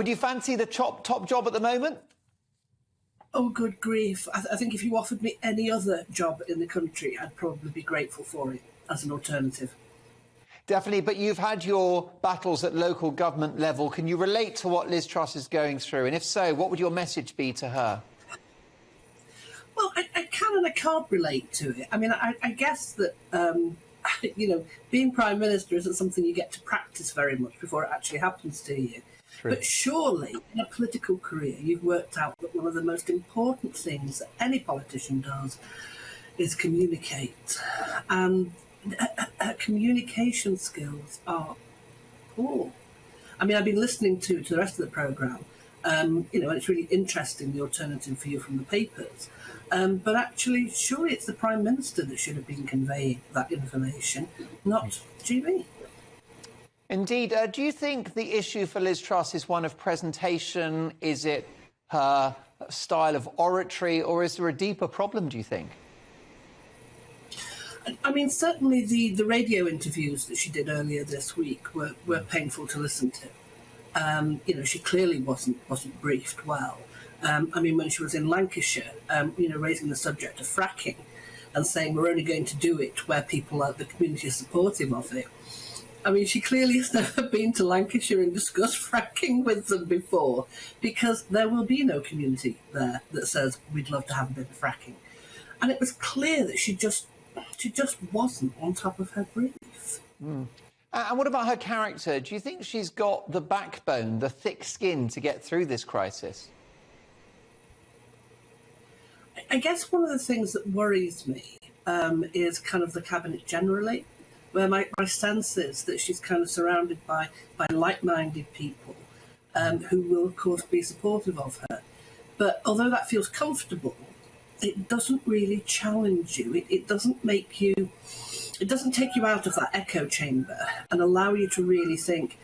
Would you fancy the top job at the moment? Oh, good grief. I think if you offered me any other job in the country, I'd probably be grateful for it as an alternative. Definitely, but you've had your battles at local government level. Can you relate to what Liz Truss is going through? And if so, what would your message be to her? Well, I can and I can't relate to it. I mean, I guess that, being Prime Minister isn't something you get to practice very much before it actually happens to you. True. But surely, in a political career, you've worked out that one of the most important things that any politician does is communicate. And communication skills are poor. I mean, I've been listening to the rest of the programme, and it's really interesting, the alternative view from the papers. But actually, surely it's the Prime Minister that should have been conveying that information, not GB. Indeed. Do you think the issue for Liz Truss is one of presentation? Is it her style of oratory, or is there a deeper problem, do you think? I mean, certainly the radio interviews that she did earlier this week were painful to listen to. She clearly wasn't briefed well. I mean, when she was in Lancashire, raising the subject of fracking and saying we're only going to do it where the community is supportive of it. I mean, she clearly has never been to Lancashire and discussed fracking with them before, because there will be no community there that says we'd love to have a bit of fracking. And it was clear that she just wasn't on top of her brief. Mm. And what about her character? Do you think she's got the backbone, the thick skin to get through this crisis? I guess one of the things that worries me is kind of the cabinet generally, where my sense is that she's kind of surrounded by like-minded people who will, of course, be supportive of her. But although that feels comfortable, it doesn't really challenge you. It doesn't take you out of that echo chamber and allow you to really think,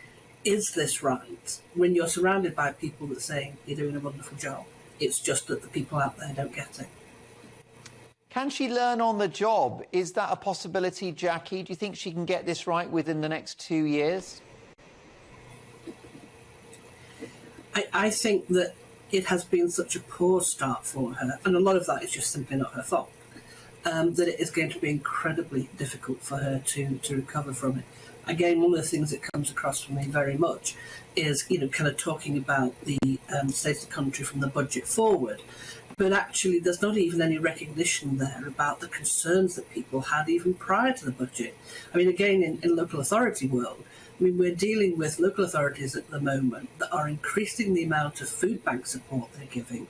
is this right? When you're surrounded by people that are saying you're doing a wonderful job. It's just that the people out there don't get it. Can she learn on the job? Is that a possibility, Jackie? Do you think she can get this right within the next 2 years? I think that it has been such a poor start for her, and a lot of that is just simply not her fault, that it is going to be incredibly difficult for her to recover from it. Again, one of the things that comes across for me very much is, kind of talking about the state of the country from the budget forward. But actually, there's not even any recognition there about the concerns that people had even prior to the budget. I mean, again, in local authority world, I mean, we're dealing with local authorities at the moment that are increasing the amount of food bank support they're giving,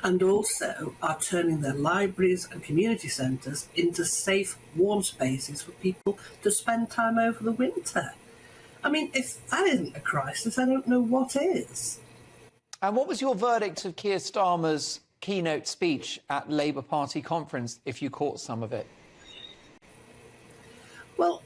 and also are turning their libraries and community centres into safe, warm spaces for people to spend time over the winter. I mean, if that isn't a crisis, I don't know what is. And what was your verdict of Keir Starmer's keynote speech at Labour Party conference, if you caught some of it? Well,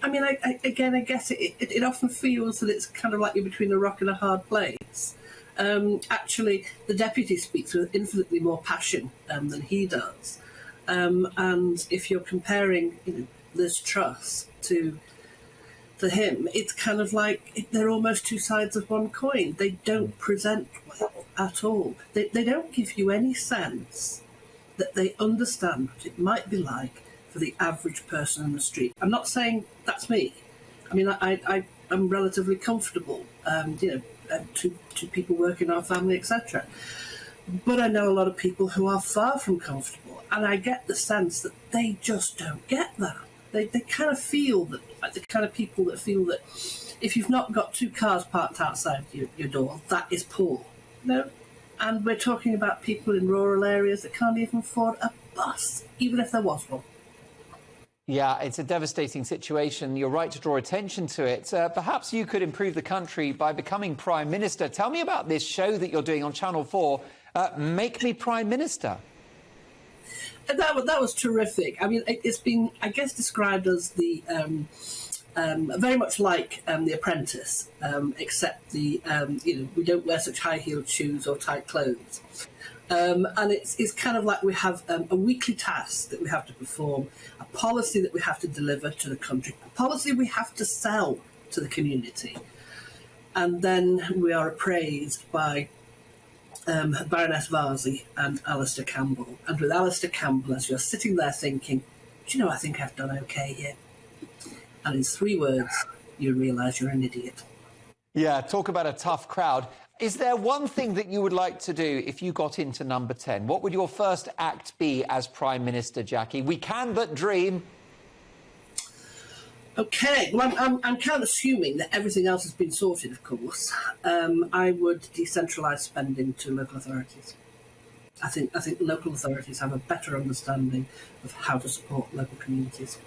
I mean, I guess it often feels that it's kind of like you're between a rock and a hard place. Actually, the deputy speaks with infinitely more passion than he does. And if you're comparing, Liz Truss to him, it's kind of like they're almost two sides of one coin. They don't present well at all. They don't give you any sense that they understand what it might be like for the average person in the street. I'm not saying that's me. I mean, I'm relatively comfortable, to people working in our family, etc. But I know a lot of people who are far from comfortable, and I get the sense that they just don't get that. They kind of feel that, like the kind of people that feel that if you've not got two cars parked outside your door, that is poor. And we're talking about people in rural areas that can't even afford a bus, even if there was one. Yeah, it's a devastating situation. You're right to draw attention to it. Perhaps you could improve the country by becoming Prime Minister. Tell me about this show that you're doing on Channel 4, Make Me Prime Minister. That was terrific. I mean, it's been, I guess, described as the very much like The Apprentice, except we don't wear such high-heeled shoes or tight clothes. And it's kind of like we have a weekly task that we have to perform, a policy that we have to deliver to the country, a policy we have to sell to the community. And then we are appraised by Baroness Varsi and Alistair Campbell. And with Alistair Campbell, as you're sitting there thinking, do you know, I think I've done okay here. And in 3 words, you realise you're an idiot. Yeah, talk about a tough crowd. Is there one thing that you would like to do if you got into number 10? What would your first act be as Prime Minister, Jackie? We can but dream. OK, well, I'm kind of assuming that everything else has been sorted, of course. I would decentralise spending to local authorities. I think local authorities have a better understanding of how to support local communities.